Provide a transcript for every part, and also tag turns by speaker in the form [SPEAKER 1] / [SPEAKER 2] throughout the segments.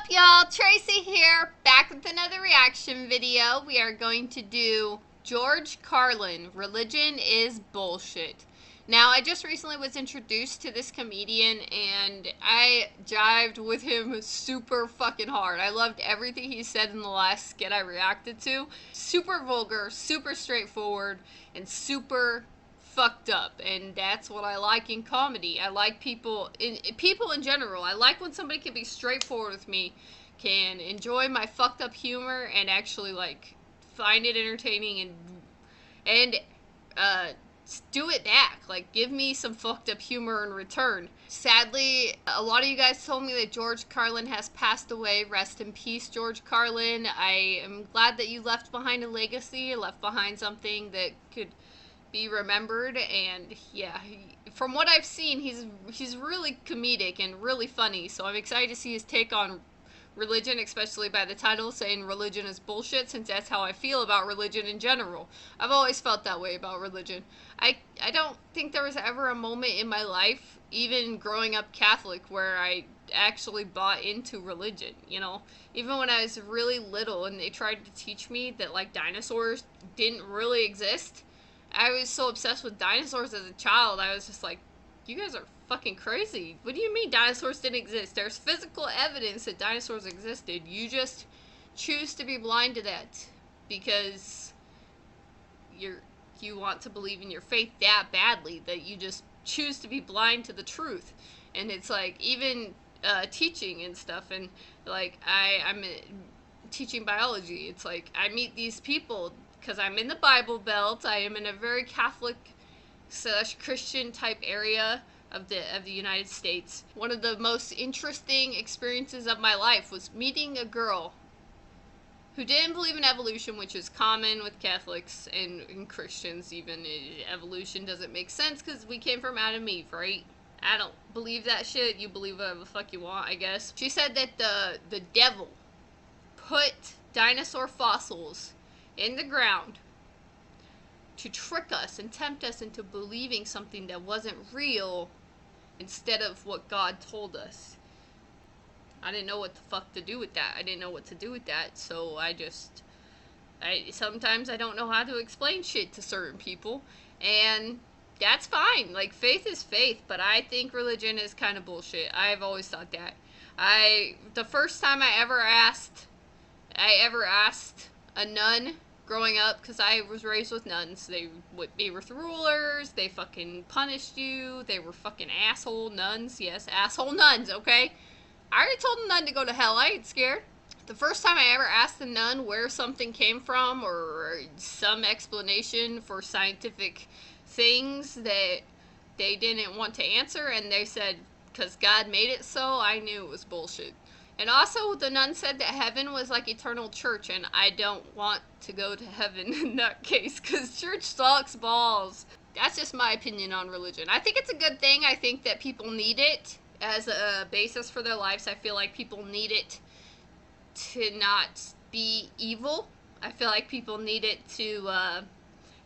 [SPEAKER 1] up, y'all? Tracy here, back with another reaction video. We are going to do George Carlin, Religion is Bullshit. Now, I just recently was introduced to this comedian, and I jived with him super fucking hard. I loved everything he said in the last skit I reacted to. Super vulgar, super straightforward, and super fucked up, and that's what I like in comedy. I like people in general. I like when somebody can be straightforward with me, can enjoy my fucked up humor, and actually like find it entertaining and do it back. Like, give me some fucked up humor in return. Sadly, a lot of you guys told me that George Carlin has passed away. Rest in peace, George Carlin. I am glad that you left behind a legacy, left behind something that could be remembered. And yeah, from what I've seen, he's really comedic and really funny, so I'm excited to see his take on religion, especially by the title saying religion is bullshit, since that's how I feel about religion in general. I've always felt that way about religion. I don't think there was ever a moment in my life, even growing up Catholic, where I actually bought into religion, you know? Even when I was really little and they tried to teach me that like dinosaurs didn't really exist, I was so obsessed with dinosaurs as a child. I was just like, you guys are fucking crazy. What do you mean dinosaurs didn't exist? There's physical evidence that dinosaurs existed. You just choose to be blind to that because you want to believe in your faith that badly that you just choose to be blind to the truth. And it's like, even teaching and stuff, and like I'm teaching biology. It's like I meet these people because I'm in the Bible Belt. I am in a very Catholic / Christian type area of the United States. One of the most interesting experiences of my life was meeting a girl who didn't believe in evolution, which is common with Catholics and Christians. Even evolution doesn't make sense because we came from Adam and Eve, right? I don't believe that shit. You believe whatever the fuck you want, I guess. She said that the devil put dinosaur fossils in the ground to trick us and tempt us into believing something that wasn't real instead of what God told us. I didn't know what the fuck to do with that. I didn't know what to do with that, so sometimes I don't know how to explain shit to certain people, and that's fine. Like, faith is faith, but I think religion is kind of bullshit. I've always thought that. The first time I ever asked a nun growing up, because I was raised with nuns. They were rulers. They fucking punished you. They were fucking asshole nuns. Yes, asshole nuns, okay? I already told the nun to go to hell. I ain't scared. The first time I ever asked the nun where something came from or some explanation for scientific things that they didn't want to answer, and they said, because God made it so, I knew it was bullshit. And also, the nun said that heaven was like eternal church, and I don't want to go to heaven in that case, because church sucks balls. That's just my opinion on religion. I think it's a good thing. I think that people need it as a basis for their lives. I feel like people need it to not be evil. I feel like people need it to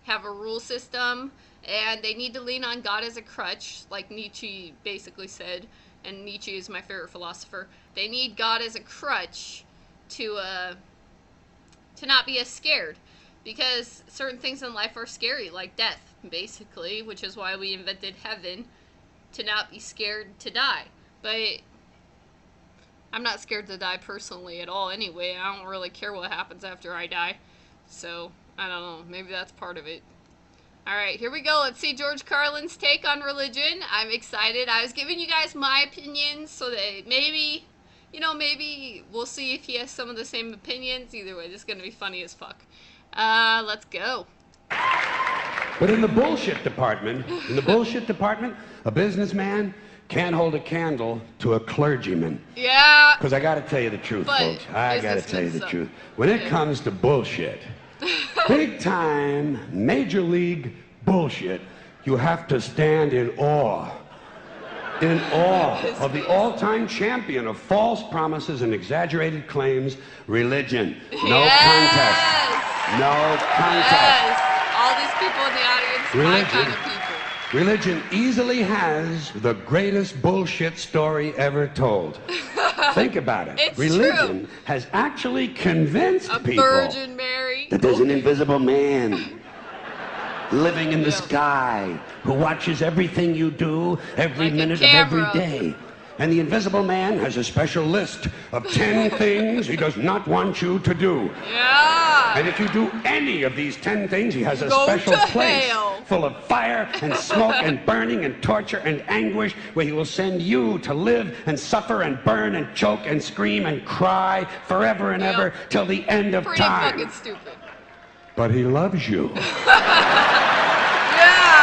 [SPEAKER 1] have a rule system, and they need to lean on God as a crutch, like Nietzsche basically said. And Nietzsche is my favorite philosopher. They need God as a crutch to not be as scared, because certain things in life are scary, like death, basically, which is why we invented heaven, to not be scared to die. But I'm not scared to die personally at all anyway. I don't really care what happens after I die. So, I don't know, maybe that's part of it. Alright, here we go. Let's see George Carlin's take on religion. I'm excited. I was giving you guys my opinions so that maybe we'll see if he has some of the same opinions. Either way, this is going to be funny as fuck. Let's go.
[SPEAKER 2] But in the bullshit department, a businessman can't hold a candle to a clergyman.
[SPEAKER 1] Yeah.
[SPEAKER 2] Because I got to tell you the truth, folks. I got to tell you the truth. When it comes to bullshit, big time, major league bullshit, you have to stand in awe. In awe of the all-time champion of false promises and exaggerated claims, religion. No contest. No contest.
[SPEAKER 1] Yes. All these people in the audience, my kind of people.
[SPEAKER 2] Religion easily has the greatest bullshit story ever told. Think about it.
[SPEAKER 1] It's
[SPEAKER 2] Religion
[SPEAKER 1] true.
[SPEAKER 2] has actually convinced
[SPEAKER 1] A
[SPEAKER 2] people
[SPEAKER 1] Virgin Mary.
[SPEAKER 2] that there's an invisible man living in the sky who watches everything you do every
[SPEAKER 1] Like a
[SPEAKER 2] minute of every
[SPEAKER 1] camera.
[SPEAKER 2] day. And the invisible man has a special list of 10 things he does not want you to do.
[SPEAKER 1] Yeah.
[SPEAKER 2] And if you do any of these 10 things, he has a
[SPEAKER 1] Go
[SPEAKER 2] special
[SPEAKER 1] to
[SPEAKER 2] place
[SPEAKER 1] hell.
[SPEAKER 2] full of fire and smoke and burning and torture and anguish where he will send you to live and suffer and burn and choke and scream and cry forever and ever till the end of
[SPEAKER 1] Pretty
[SPEAKER 2] time.
[SPEAKER 1] fucking stupid.
[SPEAKER 2] But he loves you.
[SPEAKER 1] Yeah,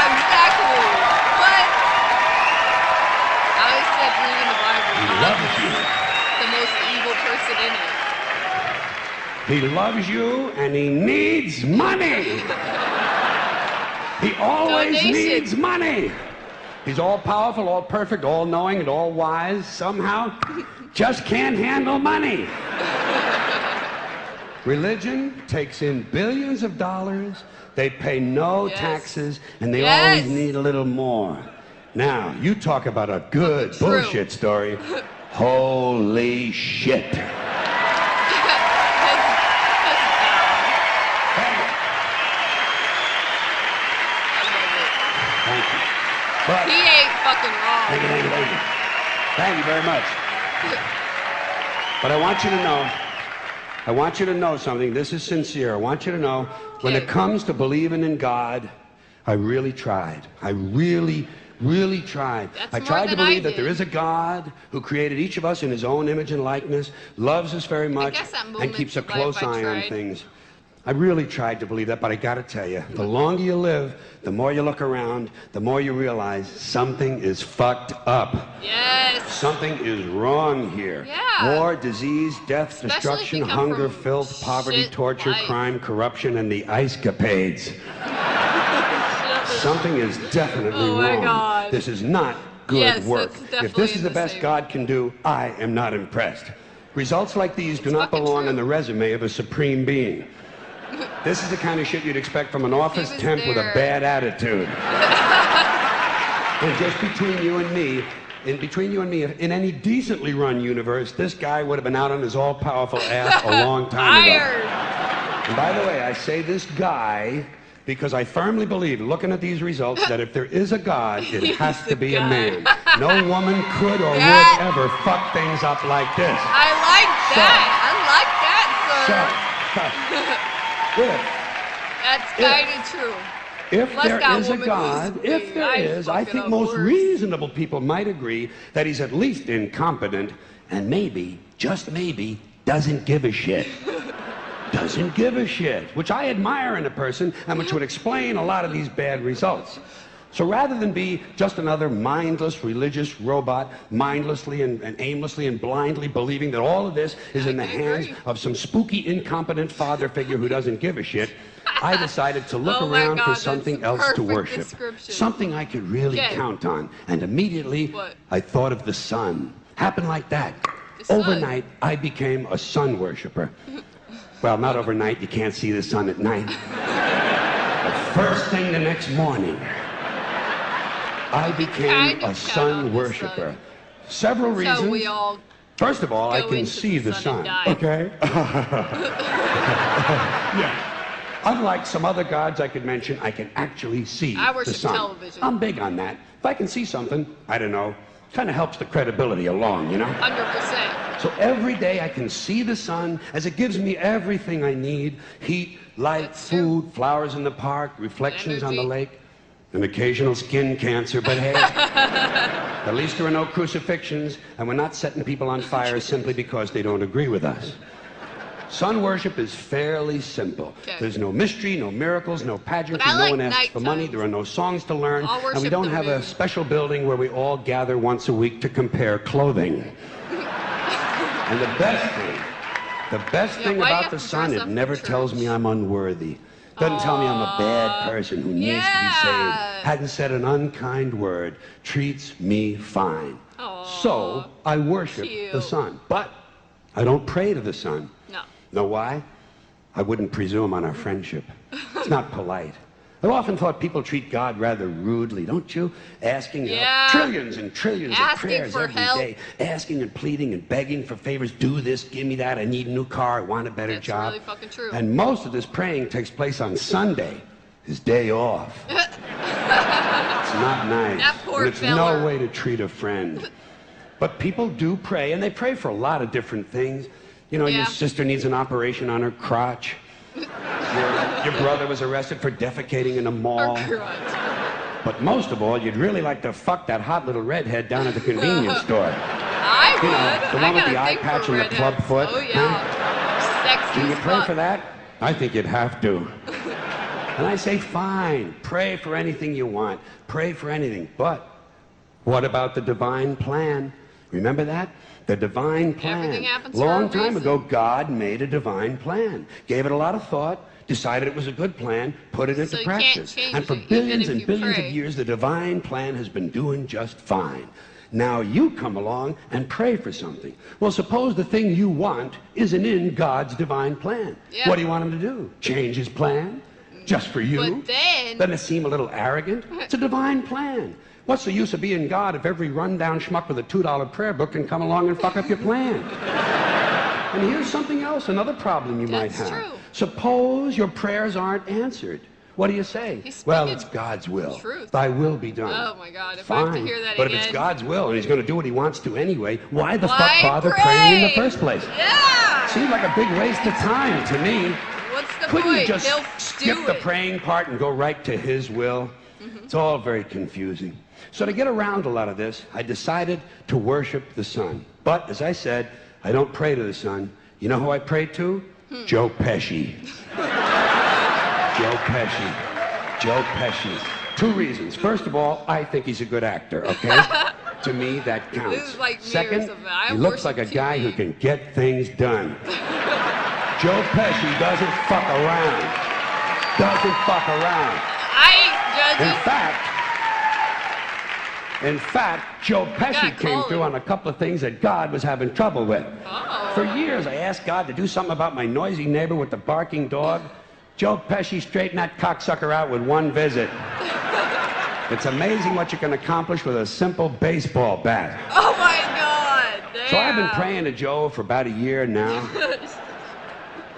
[SPEAKER 1] exactly. But I always said reading the Bible.
[SPEAKER 2] He
[SPEAKER 1] God
[SPEAKER 2] loves you.
[SPEAKER 1] is the most evil person in it.
[SPEAKER 2] He loves you and he needs money. He always
[SPEAKER 1] Donation.
[SPEAKER 2] needs money. He's all powerful, all perfect, all knowing, and all wise. Somehow, just can't handle money. Religion takes in billions of dollars. They pay no taxes, and they always need a little more. Now, you talk about a good
[SPEAKER 1] True.
[SPEAKER 2] bullshit story. Holy shit. Thank you. But
[SPEAKER 1] He ain't fucking wrong.
[SPEAKER 2] Thank you very much. But I want you to know something. This is sincere. I want you to know, when it comes to believing in God, I really tried. I really tried.
[SPEAKER 1] That's
[SPEAKER 2] I
[SPEAKER 1] more
[SPEAKER 2] tried to
[SPEAKER 1] than I
[SPEAKER 2] believe that
[SPEAKER 1] did.
[SPEAKER 2] there is a God who created each of us in his own image and likeness, loves us very much,
[SPEAKER 1] guess that
[SPEAKER 2] and
[SPEAKER 1] moment
[SPEAKER 2] keeps a
[SPEAKER 1] in life
[SPEAKER 2] close
[SPEAKER 1] I
[SPEAKER 2] eye on
[SPEAKER 1] tried.
[SPEAKER 2] things. I really tried to believe that, but I gotta tell you, the longer you live, the more you look around, the more you realize something is fucked up.
[SPEAKER 1] Yes.
[SPEAKER 2] Something is wrong here.
[SPEAKER 1] Yeah.
[SPEAKER 2] War, disease, death,
[SPEAKER 1] Especially if
[SPEAKER 2] destruction,
[SPEAKER 1] you come
[SPEAKER 2] hunger,
[SPEAKER 1] from
[SPEAKER 2] filth, poverty,
[SPEAKER 1] shit
[SPEAKER 2] torture,
[SPEAKER 1] life.
[SPEAKER 2] crime, corruption, and the ice capades. Something is definitely
[SPEAKER 1] Oh my
[SPEAKER 2] wrong.
[SPEAKER 1] God.
[SPEAKER 2] This is not good
[SPEAKER 1] Yes,
[SPEAKER 2] work.
[SPEAKER 1] that's
[SPEAKER 2] If
[SPEAKER 1] definitely
[SPEAKER 2] this is the
[SPEAKER 1] the
[SPEAKER 2] best
[SPEAKER 1] same.
[SPEAKER 2] God can do, I am not impressed. Results like these do
[SPEAKER 1] It's
[SPEAKER 2] not
[SPEAKER 1] fucking
[SPEAKER 2] belong
[SPEAKER 1] true.
[SPEAKER 2] on the resume of a supreme being. This is the kind of shit you'd expect from an office
[SPEAKER 1] was
[SPEAKER 2] temp with a
[SPEAKER 1] there.
[SPEAKER 2] bad attitude. And just between you and me, in any decently run universe, this guy would have been out on his all-powerful ass a long time ago.
[SPEAKER 1] Fired.
[SPEAKER 2] And by the way, I say this guy because I firmly believe, looking at these results, that if there is a God, it has to be a
[SPEAKER 1] guy.
[SPEAKER 2] man. No woman could or
[SPEAKER 1] That-
[SPEAKER 2] would ever fuck things up like this.
[SPEAKER 1] I like that. I like that, sir. That's kind of true.
[SPEAKER 2] If
[SPEAKER 1] Unless
[SPEAKER 2] there
[SPEAKER 1] that
[SPEAKER 2] is a
[SPEAKER 1] woman
[SPEAKER 2] God,
[SPEAKER 1] was
[SPEAKER 2] if there
[SPEAKER 1] I'd
[SPEAKER 2] is,
[SPEAKER 1] fuck
[SPEAKER 2] I
[SPEAKER 1] it
[SPEAKER 2] think
[SPEAKER 1] up
[SPEAKER 2] most
[SPEAKER 1] worse.
[SPEAKER 2] reasonable people might agree that he's at least incompetent and maybe, just maybe, doesn't give a shit. Doesn't give a shit, which I admire in a person and which would explain a lot of these bad results. So rather than be just another mindless religious robot, mindlessly and aimlessly and blindly believing that all of this is in the hands of some spooky, incompetent father figure who doesn't give a shit, I decided to look
[SPEAKER 1] Oh my
[SPEAKER 2] around
[SPEAKER 1] God,
[SPEAKER 2] for
[SPEAKER 1] that's
[SPEAKER 2] something
[SPEAKER 1] the
[SPEAKER 2] else to
[SPEAKER 1] perfect
[SPEAKER 2] worship.
[SPEAKER 1] description.
[SPEAKER 2] Something I could really
[SPEAKER 1] Okay.
[SPEAKER 2] count on. And immediately,
[SPEAKER 1] What?
[SPEAKER 2] I thought of the sun. Happened like that.
[SPEAKER 1] The sun.
[SPEAKER 2] Overnight, I became a sun worshiper. Well, not overnight. You can't see the sun at night. But first thing the next morning, I became
[SPEAKER 1] kind of
[SPEAKER 2] a
[SPEAKER 1] count
[SPEAKER 2] sun
[SPEAKER 1] on the
[SPEAKER 2] worshiper. Several reasons.
[SPEAKER 1] So we all
[SPEAKER 2] First of all, I
[SPEAKER 1] go
[SPEAKER 2] can
[SPEAKER 1] into
[SPEAKER 2] see
[SPEAKER 1] the
[SPEAKER 2] the
[SPEAKER 1] sun
[SPEAKER 2] sun.
[SPEAKER 1] and die.
[SPEAKER 2] Okay? Yeah. Unlike some other gods I could mention, I can actually see
[SPEAKER 1] I
[SPEAKER 2] the
[SPEAKER 1] worship
[SPEAKER 2] sun.
[SPEAKER 1] television.
[SPEAKER 2] I'm big on that. If I can see something, I don't know, kind of helps the credibility along, you know?
[SPEAKER 1] 100%.
[SPEAKER 2] So every day I can see the sun as it gives me everything I need: heat, light,
[SPEAKER 1] That's true.
[SPEAKER 2] food, flowers in the park, reflections on the
[SPEAKER 1] Energy.
[SPEAKER 2] lake, an occasional skin cancer, but hey, at least there are no crucifixions, and we're not setting people on fire simply because they don't agree with us. Sun worship is fairly simple.
[SPEAKER 1] Okay.
[SPEAKER 2] There's no mystery, no miracles, no pageantry,
[SPEAKER 1] But I
[SPEAKER 2] no
[SPEAKER 1] like
[SPEAKER 2] one asks for money,
[SPEAKER 1] nighttime.
[SPEAKER 2] there are no songs to learn,
[SPEAKER 1] I'll
[SPEAKER 2] and we
[SPEAKER 1] worship
[SPEAKER 2] don't
[SPEAKER 1] the
[SPEAKER 2] have a
[SPEAKER 1] moon.
[SPEAKER 2] special building where we all gather once a week to compare clothing. And the best
[SPEAKER 1] Yeah,
[SPEAKER 2] thing
[SPEAKER 1] why you
[SPEAKER 2] about
[SPEAKER 1] have
[SPEAKER 2] the
[SPEAKER 1] to
[SPEAKER 2] sun,
[SPEAKER 1] dress
[SPEAKER 2] it
[SPEAKER 1] up
[SPEAKER 2] never
[SPEAKER 1] for
[SPEAKER 2] tells
[SPEAKER 1] church?
[SPEAKER 2] me I'm unworthy. Doesn't tell me I'm a bad person who needs to be saved.
[SPEAKER 1] Yeah.
[SPEAKER 2] Hadn't said an unkind word. Treats me fine.
[SPEAKER 1] Aw,
[SPEAKER 2] So I worship the
[SPEAKER 1] cute.
[SPEAKER 2] sun. But I don't pray to the sun.
[SPEAKER 1] No.
[SPEAKER 2] Know why? I wouldn't presume on our friendship. It's not polite. I've often thought people treat God rather rudely, don't you? Asking trillions and trillions of prayers every day, asking and pleading and begging for favors. Do this, give me that, I need a new car, I want a better job.
[SPEAKER 1] That's really fucking true.
[SPEAKER 2] And most of this praying takes place on Sunday, his day off. It's not nice.
[SPEAKER 1] That poor
[SPEAKER 2] and it's
[SPEAKER 1] fella.
[SPEAKER 2] no way to treat a friend. But people do pray, and they pray for a lot of different things. You know, your sister needs an operation on her crotch. Your brother was arrested for defecating in a mall. But most of all, you'd really like to fuck that hot little redhead down at the convenience store.
[SPEAKER 1] I would.
[SPEAKER 2] You know, the one with the eye patch and the club foot.
[SPEAKER 1] Oh, yeah. Sexy.
[SPEAKER 2] Can you pray for that? I think you'd have to. And I say, fine, pray for anything you want. Pray for anything. But what about the divine plan? Remember that? The divine plan.
[SPEAKER 1] Everything happens for a
[SPEAKER 2] Long time
[SPEAKER 1] reason.
[SPEAKER 2] ago, God made a divine plan. Gave it a lot of thought, decided it was a good plan, put it into
[SPEAKER 1] So you can't
[SPEAKER 2] practice.
[SPEAKER 1] change
[SPEAKER 2] And for
[SPEAKER 1] it,
[SPEAKER 2] billions
[SPEAKER 1] even
[SPEAKER 2] and
[SPEAKER 1] if you
[SPEAKER 2] billions
[SPEAKER 1] pray.
[SPEAKER 2] of years, the divine plan has been doing just fine. Now you come along and pray for something. Well, suppose the thing you want isn't in God's divine plan.
[SPEAKER 1] Yeah.
[SPEAKER 2] What do you want him to do? Change his plan? Just for you?
[SPEAKER 1] But then...
[SPEAKER 2] Doesn't it seem a little arrogant? It's a divine plan. What's the use of being God if every rundown schmuck with a $2 prayer book can come along and fuck up your plan? And here's something else, another problem you might have.
[SPEAKER 1] True.
[SPEAKER 2] Suppose your prayers aren't answered. What do you say? Well, it's God's will.
[SPEAKER 1] Truth.
[SPEAKER 2] Thy will be done.
[SPEAKER 1] Oh, my God. If
[SPEAKER 2] Fine.
[SPEAKER 1] I have to hear that
[SPEAKER 2] But
[SPEAKER 1] again...
[SPEAKER 2] if it's God's will and he's going to do what he wants to anyway, why the
[SPEAKER 1] Why
[SPEAKER 2] fuck bother
[SPEAKER 1] pray?
[SPEAKER 2] praying in the first place?
[SPEAKER 1] Yeah!
[SPEAKER 2] Seems like a big waste of time to me.
[SPEAKER 1] What's the
[SPEAKER 2] Couldn't you
[SPEAKER 1] point?
[SPEAKER 2] just
[SPEAKER 1] He'll
[SPEAKER 2] skip
[SPEAKER 1] do
[SPEAKER 2] the
[SPEAKER 1] it.
[SPEAKER 2] praying part and go right to his will? It's all very confusing. So to get around a lot of this, I decided to worship the sun. But, as I said, I don't pray to the sun. You know who I pray to? Joe Pesci. Joe Pesci. Joe Pesci. Two reasons. First of all, I think he's a good actor, okay? To me, that counts.
[SPEAKER 1] This is like me or
[SPEAKER 2] Second,
[SPEAKER 1] something. I
[SPEAKER 2] he looks like a
[SPEAKER 1] worship
[SPEAKER 2] guy
[SPEAKER 1] TV.
[SPEAKER 2] who can get things done. Joe Pesci doesn't fuck around. Doesn't fuck around. In fact, Joe Pesci came through on a couple of things that God was having trouble with.
[SPEAKER 1] Oh.
[SPEAKER 2] For years, I asked God to do something about my noisy neighbor with the barking dog. Joe Pesci straightened that cocksucker out with one visit. It's amazing what you can accomplish with a simple baseball bat.
[SPEAKER 1] Oh, my God. Damn.
[SPEAKER 2] So I've been praying to Joe for about a year now.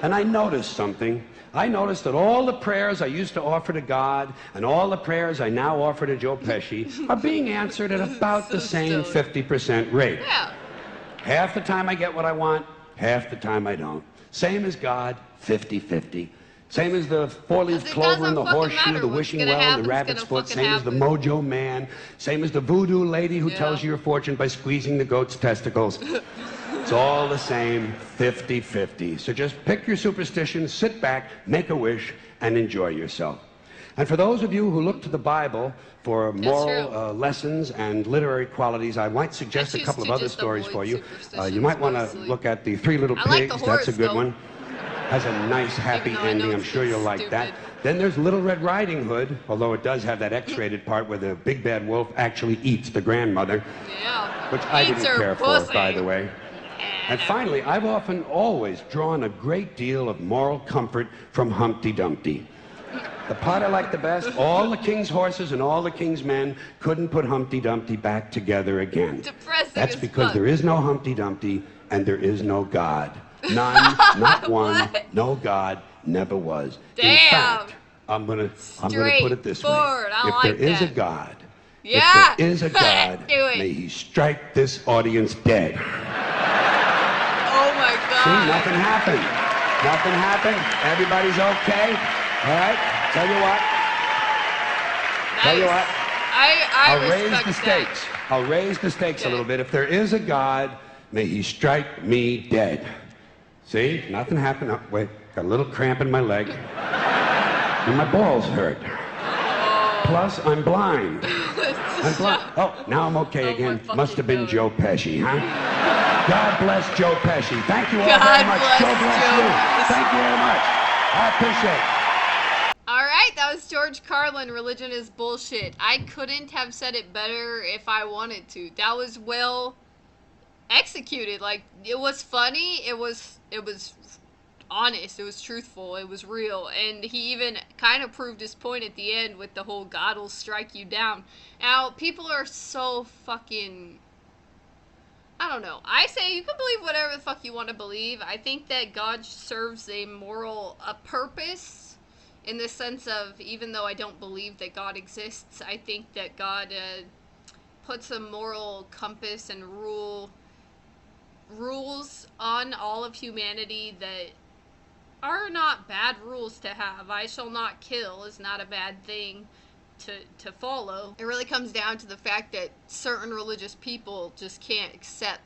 [SPEAKER 2] And I noticed something. I noticed that all the prayers I used to offer to God and all the prayers I now offer to Joe Pesci are being answered at about the same 50% rate.
[SPEAKER 1] Yeah.
[SPEAKER 2] Half the time I get what I want, half the time I don't. Same as God, 50-50. Same as the four-leaf
[SPEAKER 1] It
[SPEAKER 2] clover and the
[SPEAKER 1] doesn't fucking
[SPEAKER 2] horseshoe,
[SPEAKER 1] matter.
[SPEAKER 2] the
[SPEAKER 1] What's
[SPEAKER 2] wishing
[SPEAKER 1] gonna
[SPEAKER 2] well and
[SPEAKER 1] happen's
[SPEAKER 2] the rabbit's
[SPEAKER 1] gonna
[SPEAKER 2] foot.
[SPEAKER 1] fucking
[SPEAKER 2] Same as the
[SPEAKER 1] happen.
[SPEAKER 2] mojo man. Same as the voodoo lady who tells you your fortune by squeezing the goat's testicles. It's all the same, 50-50. So just pick your superstition, sit back, make a wish, and enjoy yourself. And for those of you who look to the Bible for moral lessons and literary qualities, I might suggest a couple of other stories for you. You might want to look at The Three Little
[SPEAKER 1] I like
[SPEAKER 2] Pigs.
[SPEAKER 1] the
[SPEAKER 2] That's a good
[SPEAKER 1] horoscope.
[SPEAKER 2] one. Has a nice, happy
[SPEAKER 1] Even though I know
[SPEAKER 2] ending. I'm
[SPEAKER 1] it's
[SPEAKER 2] sure you'll like that.
[SPEAKER 1] stupid.
[SPEAKER 2] Then there's Little Red Riding Hood, although it does have that X-rated part where the big bad wolf actually eats the grandmother,
[SPEAKER 1] Yeah.
[SPEAKER 2] which I
[SPEAKER 1] Eats
[SPEAKER 2] didn't
[SPEAKER 1] her
[SPEAKER 2] care for,
[SPEAKER 1] pussy.
[SPEAKER 2] by the way. And finally, I've often always drawn a great deal of moral comfort from Humpty Dumpty. The part I like the best, all the king's horses and all the king's men couldn't put Humpty Dumpty back together again.
[SPEAKER 1] Depressing
[SPEAKER 2] That's
[SPEAKER 1] as
[SPEAKER 2] because
[SPEAKER 1] fuck.
[SPEAKER 2] there is no Humpty Dumpty and there is no God. None, not one,
[SPEAKER 1] What?
[SPEAKER 2] no God, never was.
[SPEAKER 1] Damn.
[SPEAKER 2] In fact, I'm gonna put it this way.
[SPEAKER 1] Straightforward. I
[SPEAKER 2] If
[SPEAKER 1] like
[SPEAKER 2] there is a
[SPEAKER 1] that.
[SPEAKER 2] God,
[SPEAKER 1] Yeah.
[SPEAKER 2] if there is a God,
[SPEAKER 1] Do it.
[SPEAKER 2] may he strike this audience dead.
[SPEAKER 1] Oh, my God.
[SPEAKER 2] See, nothing happened. Nothing happened. Everybody's okay. All right? Tell you what. Tell you what.
[SPEAKER 1] I
[SPEAKER 2] I'll raise
[SPEAKER 1] respect
[SPEAKER 2] the stakes. I'll raise the stakes a
[SPEAKER 1] Okay.
[SPEAKER 2] little bit. If there is a God, may he strike me dead. See? Nothing happened. Oh, wait. Got a little cramp in my leg. And my balls hurt. Plus, I'm blind. I'm blind. Oh, now I'm okay
[SPEAKER 1] Oh,
[SPEAKER 2] again.
[SPEAKER 1] my
[SPEAKER 2] Must have been
[SPEAKER 1] fucking
[SPEAKER 2] Joe Pesci, huh? God bless Joe Pesci. Thank you all
[SPEAKER 1] God
[SPEAKER 2] very much.
[SPEAKER 1] bless
[SPEAKER 2] Joe bless
[SPEAKER 1] Joe
[SPEAKER 2] you.
[SPEAKER 1] Pesci.
[SPEAKER 2] Thank you very much. I appreciate it.
[SPEAKER 1] All right, that was George Carlin. Religion is bullshit. I couldn't have said it better if I wanted to. That was well executed. Like, it was funny. It was honest, it was truthful, it was real, and he even kind of proved his point at the end with the whole God will strike you down. Now, people are so fucking, I don't know. I say you can believe whatever the fuck you want to believe. I think that God serves a purpose, in the sense of, even though I don't believe that God exists, I think that God puts a moral compass and rules on all of humanity that are not bad rules to have. I shall not kill is not a bad thing to follow. It really comes down to the fact that certain religious people just can't accept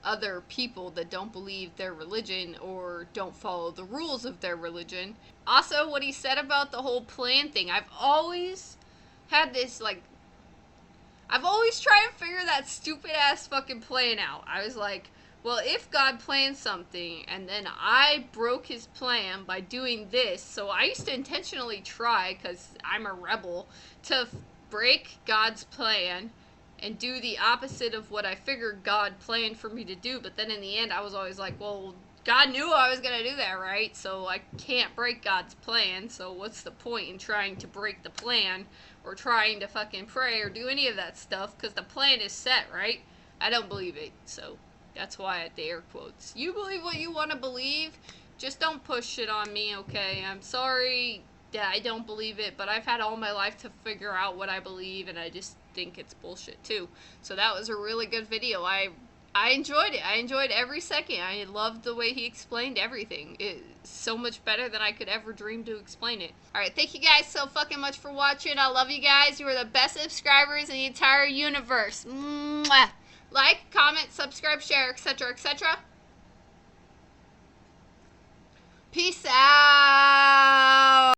[SPEAKER 1] other people that don't believe their religion or don't follow the rules of their religion. Also, what he said about the whole plan thing, I've always had this, like, I've always tried to figure that stupid ass fucking plan out. I was like, well, if God planned something and then I broke his plan by doing this, so I used to intentionally try, because I'm a rebel, to break God's plan and do the opposite of what I figured God planned for me to do. But then in the end, I was always like, well, God knew I was going to do that, right? So I can't break God's plan, so what's the point in trying to break the plan or trying to fucking pray or do any of that stuff, because the plan is set, right? I don't believe it, so that's why I had the air quotes. You believe what you want to believe, just don't push shit on me, okay? I'm sorry that I don't believe it, but I've had all my life to figure out what I believe, and I just think it's bullshit too. So that was a really good video. I enjoyed it. I enjoyed every second. I loved the way he explained everything. It's so much better than I could ever dream to explain it. Alright, thank you guys so fucking much for watching. I love you guys. You are the best subscribers in the entire universe. Mwah. Like, comment, subscribe, share, etc., etc. Peace out.